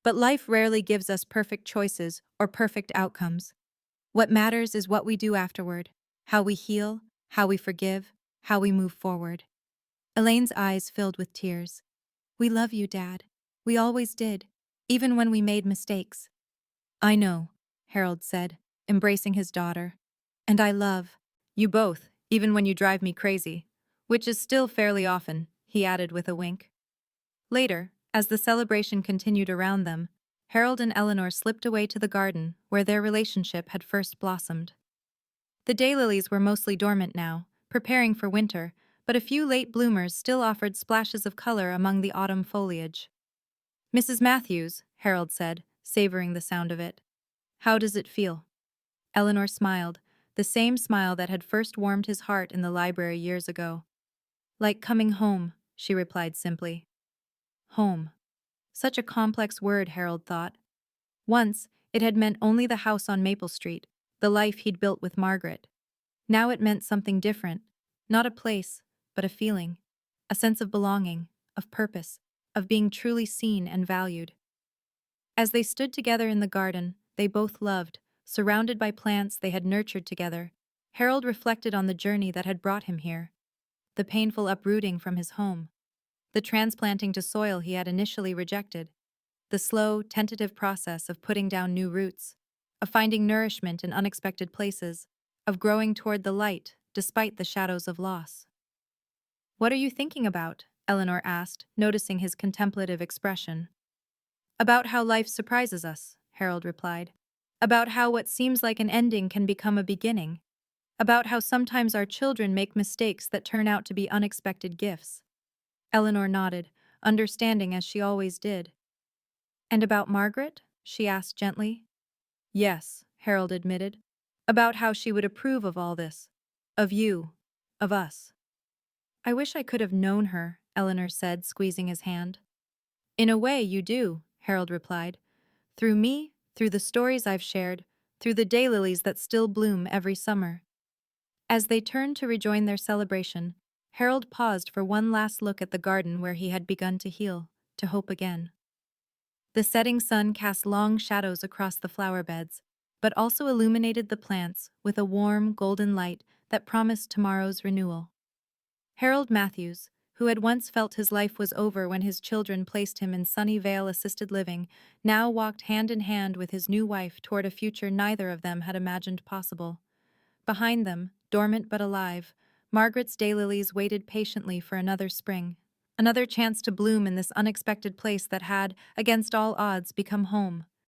But life rarely gives us perfect choices or perfect outcomes. What matters is what we do afterward, how we heal, how we forgive, how we move forward. Elaine's eyes filled with tears. We love you, Dad. We always did, even when we made mistakes. I know, Harold said, embracing his daughter. And I love you both, even when you drive me crazy, which is still fairly often, he added with a wink. Later, as the celebration continued around them, Harold and Eleanor slipped away to the garden where their relationship had first blossomed. The daylilies were mostly dormant now, preparing for winter, but a few late bloomers still offered splashes of color among the autumn foliage. Mrs. Matthews, Harold said, savoring the sound of it. How does it feel? Eleanor smiled, the same smile that had first warmed his heart in the library years ago. Like coming home, she replied simply. Home. Such a complex word, Harold thought. Once, it had meant only the house on Maple Street, the life he'd built with Margaret. Now it meant something different, not a place, but a feeling, a sense of belonging, of purpose, of being truly seen and valued. As they stood together in the garden, they both loved, surrounded by plants they had nurtured together, Harold reflected on the journey that had brought him here. The painful uprooting from his home, the transplanting to soil he had initially rejected, the slow, tentative process of putting down new roots, of finding nourishment in unexpected places, of growing toward the light despite the shadows of loss. What are you thinking about? Eleanor asked, noticing his contemplative expression. About how life surprises us, Harold replied. About how what seems like an ending can become a beginning. About how sometimes our children make mistakes that turn out to be unexpected gifts. Eleanor nodded, understanding as she always did. And about Margaret? She asked gently. Yes, Harold admitted. About how she would approve of all this. Of you. Of us. I wish I could have known her, Eleanor said, squeezing his hand. In a way, you do, Harold replied. Through me, through the stories I've shared, through the daylilies that still bloom every summer. As they turned to rejoin their celebration, Harold paused for one last look at the garden where he had begun to heal, to hope again. The setting sun cast long shadows across the flower beds, but also illuminated the plants with a warm, golden light that promised tomorrow's renewal. Harold Matthews, who had once felt his life was over when his children placed him in Sunnyvale assisted living, now walked hand in hand with his new wife toward a future neither of them had imagined possible. Behind them, dormant but alive, Margaret's daylilies waited patiently for another spring, Another chance to bloom in this unexpected place that had, against all odds, become home.